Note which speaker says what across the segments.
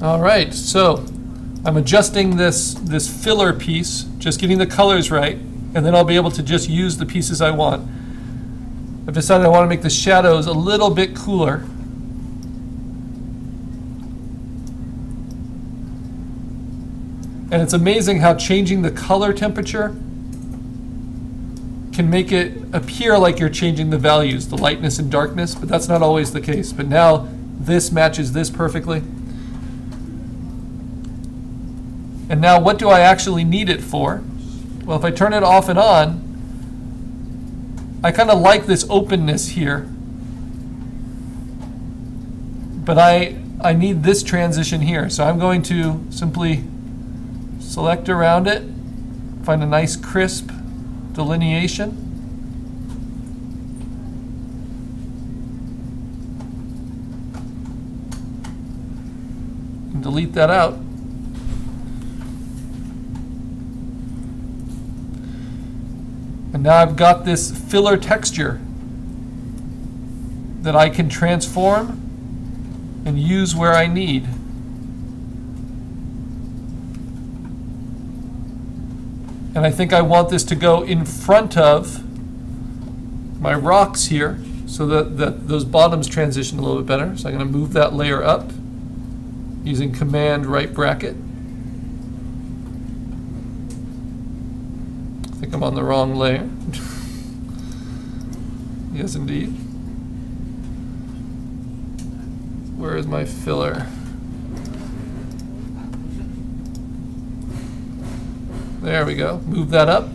Speaker 1: All right, so I'm adjusting this filler piece, just getting the colors right, and then I'll be able to just use the pieces I want. I've decided I want to make the shadows a little bit cooler. And it's amazing how changing the color temperature can make it appear like you're changing the values, the lightness and darkness, but that's not always the case. But now this matches this perfectly. And now what do I actually need it for? Well, if I turn it off and on, I kind of like this openness here. But I need this transition here. So I'm going to simply select around it, find a nice crisp delineation. And delete that out. And now I've got this filler texture that I can transform and use where I need. And I think I want this to go in front of my rocks here so that those bottoms transition a little bit better. So I'm going to move that layer up using Command right bracket. I think I'm on the wrong layer. Yes, indeed. Where is my filler? There we go. Move that up.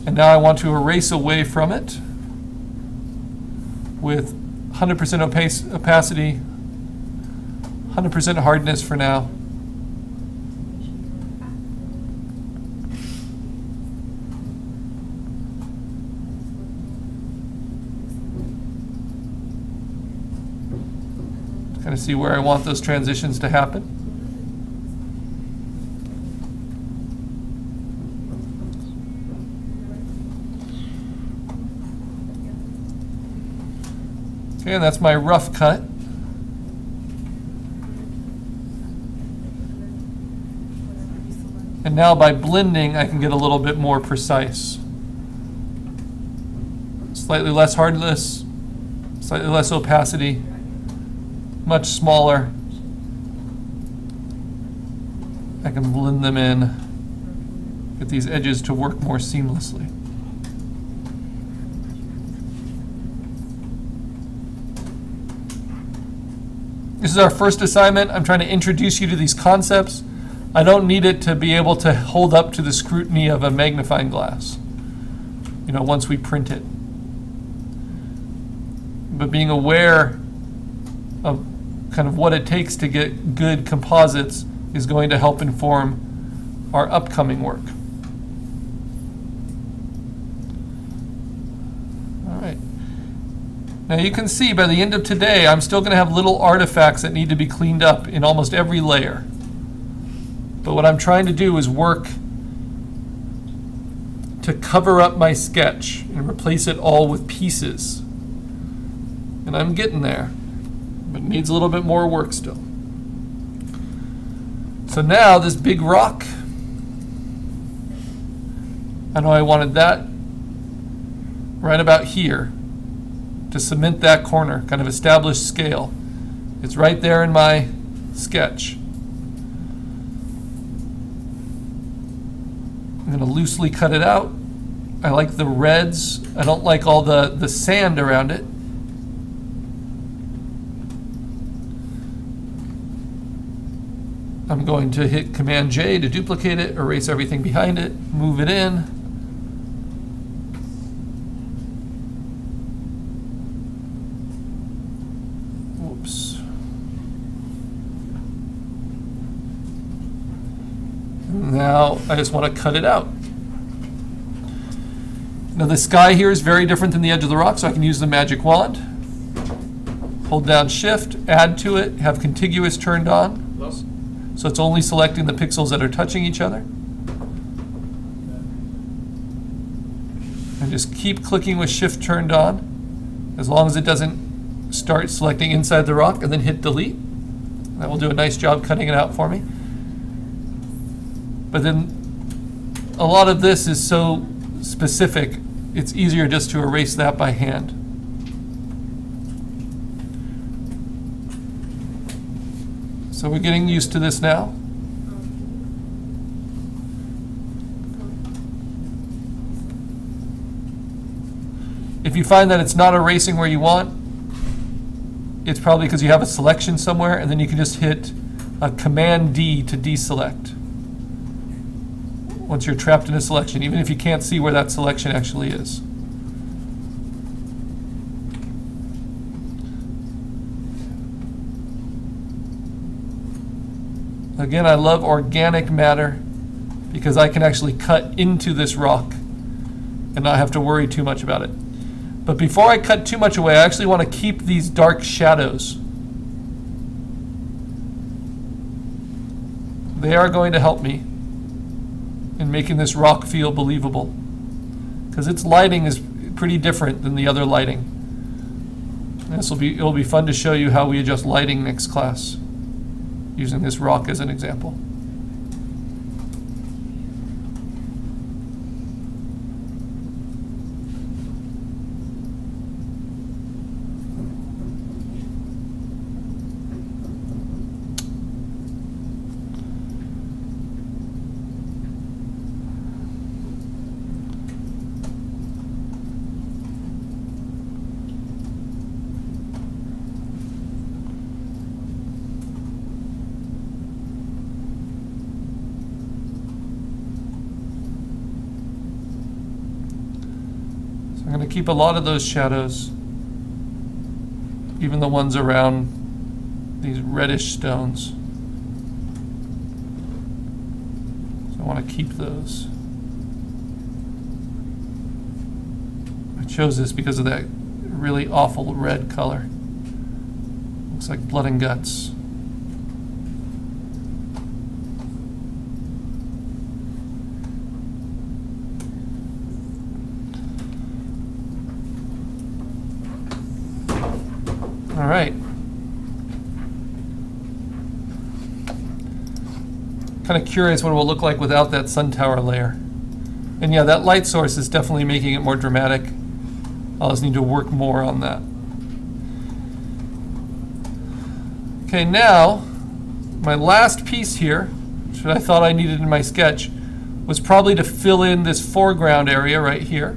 Speaker 1: And now I want to erase away from it with 100% opacity, 100% hardness for now. Kind of see where I want those transitions to happen. Okay, and that's my rough cut. And now by blending, I can get a little bit more precise. Slightly less hardness, slightly less opacity, much smaller. I can blend them in, get these edges to work more seamlessly. This is our first assignment. I'm trying to introduce you to these concepts. I don't need it to be able to hold up to the scrutiny of a magnifying glass, you know, once we print it. But being aware of kind of what it takes to get good composites is going to help inform our upcoming work. All right. Now you can see by the end of today, I'm still going to have little artifacts that need to be cleaned up in almost every layer. But what I'm trying to do is work to cover up my sketch and replace it all with pieces. And I'm getting there, but it needs a little bit more work still. So now this big rock, I know I wanted that right about here to cement that corner, kind of establish scale. It's right there in my sketch. I'm going to loosely cut it out. I like the reds. I don't like all the sand around it. I'm going to hit Command J to duplicate it, erase everything behind it, move it in. Whoops. Now I just want to cut it out. Now the sky here is very different than the edge of the rock, so I can use the magic wand. Hold down Shift, add to it, have contiguous turned on. So it's only selecting the pixels that are touching each other. And just keep clicking with Shift turned on, as long as it doesn't start selecting inside the rock, and then hit Delete. That will do a nice job cutting it out for me. But then a lot of this is so specific, it's easier just to erase that by hand. So we're getting used to this now. If you find that it's not erasing where you want, it's probably because you have a selection somewhere, and then you can just hit Command D to deselect. Once you're trapped in a selection, even if you can't see where that selection actually is. Again, I love organic matter because I can actually cut into this rock and not have to worry too much about it. But before I cut too much away, I actually want to keep these dark shadows. They are going to help me in making this rock feel believable, because its lighting is pretty different than the other lighting. It'll be fun to show you how we adjust lighting next class, using this rock as an example. I'm going to keep a lot of those shadows, even the ones around these reddish stones. So I want to keep those. I chose this because of that really awful red color. Looks like blood and guts. All right. Kind of curious what it will look like without that sun tower layer. And yeah, that light source is definitely making it more dramatic. I'll just need to work more on that. Okay, now, my last piece here, which I thought I needed in my sketch, was probably to fill in this foreground area right here.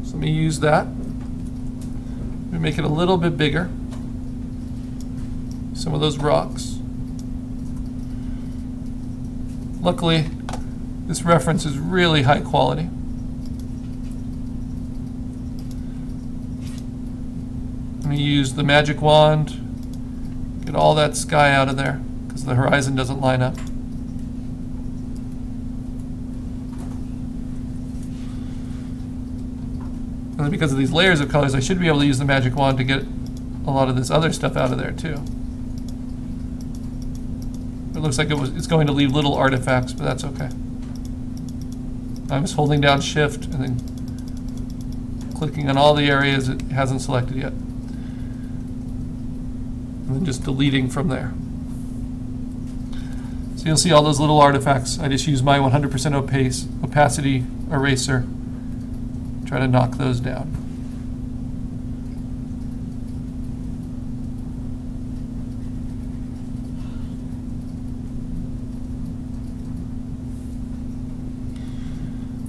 Speaker 1: So let me use that. Let me make it a little bit bigger. Some of those rocks. Luckily, this reference is really high quality. Let me use the magic wand, get all that sky out of there because the horizon doesn't line up. And then because of these layers of colors, I should be able to use the magic wand to get a lot of this other stuff out of there too. It looks like it's going to leave little artifacts, but that's okay. I'm just holding down Shift and then clicking on all the areas it hasn't selected yet. And then just deleting from there. So you'll see all those little artifacts. I just use my 100% opacity eraser. Try to knock those down.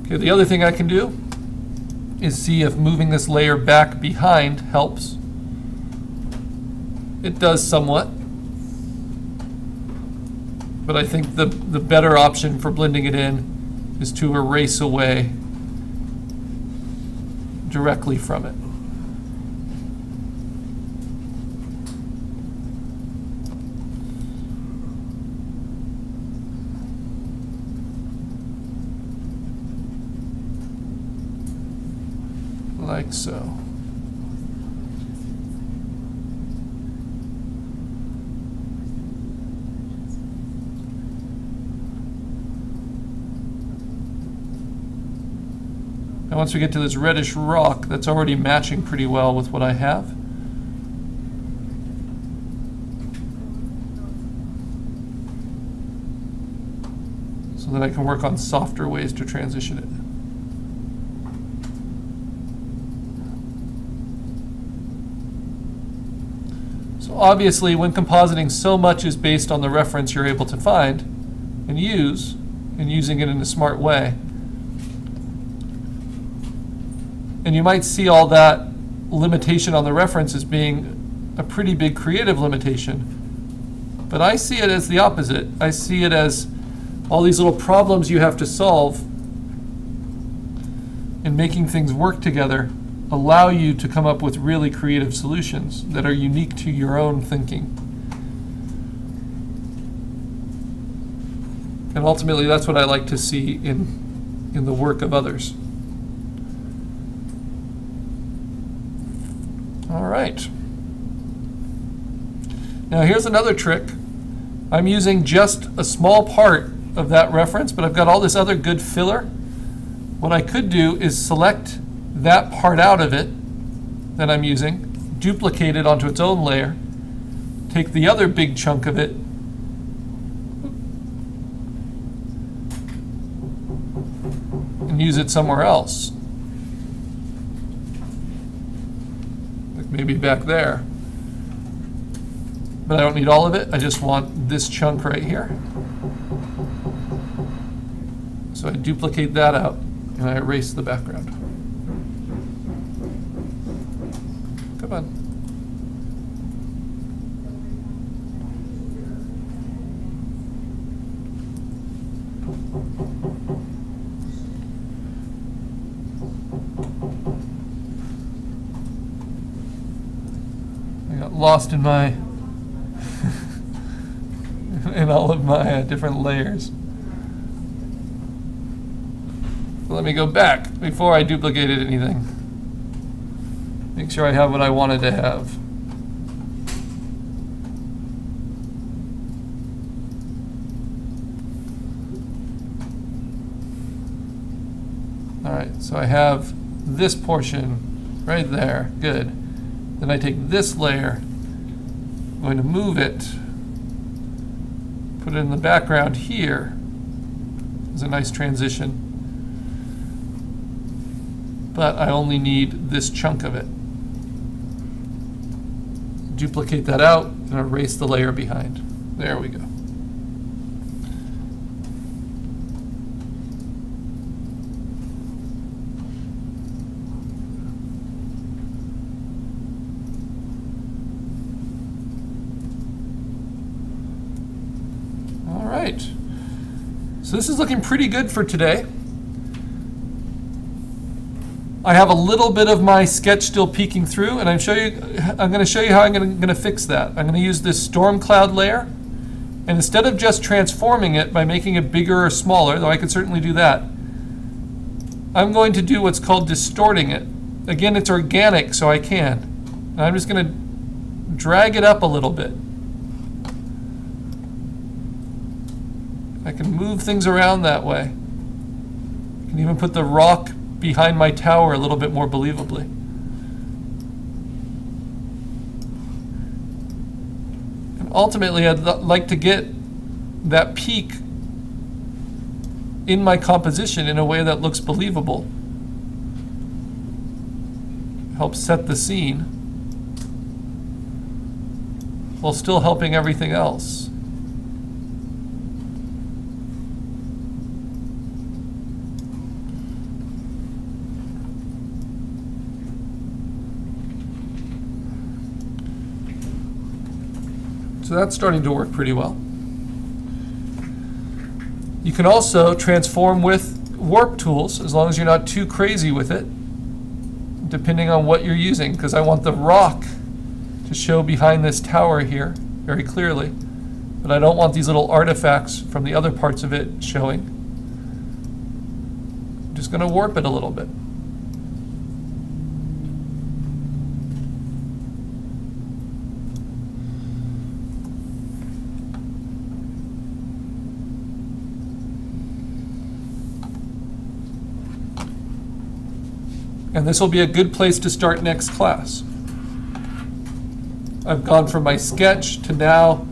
Speaker 1: Okay, the other thing I can do is see if moving this layer back behind helps. It does somewhat, but I think the better option for blending it in is to erase away directly from it. Like so. Now once we get to this reddish rock, that's already matching pretty well with what I have. so that I can work on softer ways to transition it. So obviously, when compositing, so much is based on the reference you're able to find and use, and using it in a smart way. And you might see all that limitation on the reference as being a pretty big creative limitation. But I see it as the opposite. I see it as all these little problems you have to solve, and making things work together allow you to come up with really creative solutions that are unique to your own thinking. And ultimately, that's what I like to see in the work of others. All right. Now here's another trick. I'm using just a small part of that reference, but I've got all this other good filler. What I could do is select that part out of it that I'm using, duplicate it onto its own layer, take the other big chunk of it, and use it somewhere else. Like maybe back there. But I don't need all of it. I just want this chunk right here. So I duplicate that out and I erase the background. Come on. I got lost in my in all of my different layers. So let me go back before I duplicated anything. Make sure I have what I wanted to have. All right, so I have this portion right there. Good. Then I take this layer, I'm going to move it, put it in the background here. There's a nice transition. But I only need this chunk of it. Duplicate that out and erase the layer behind. There we go. All right. So this is looking pretty good for today. I have a little bit of my sketch still peeking through, and I'm going to show you how I'm going to fix that. I'm going to use this storm cloud layer, and instead of just transforming it by making it bigger or smaller, though I could certainly do that, I'm going to do what's called distorting it. Again, it's organic, so I can. And I'm just going to drag it up a little bit. I can move things around that way. I can even put the rock behind my tower a little bit more believably. And ultimately, I'd like to get that peak in my composition in a way that looks believable. Helps set the scene while still helping everything else. So that's starting to work pretty well. You can also transform with warp tools as long as you're not too crazy with it, depending on what you're using, because I want the rock to show behind this tower here very clearly, but I don't want these little artifacts from the other parts of it showing. I'm just going to warp it a little bit. And this will be a good place to start next class. I've gone from my sketch to now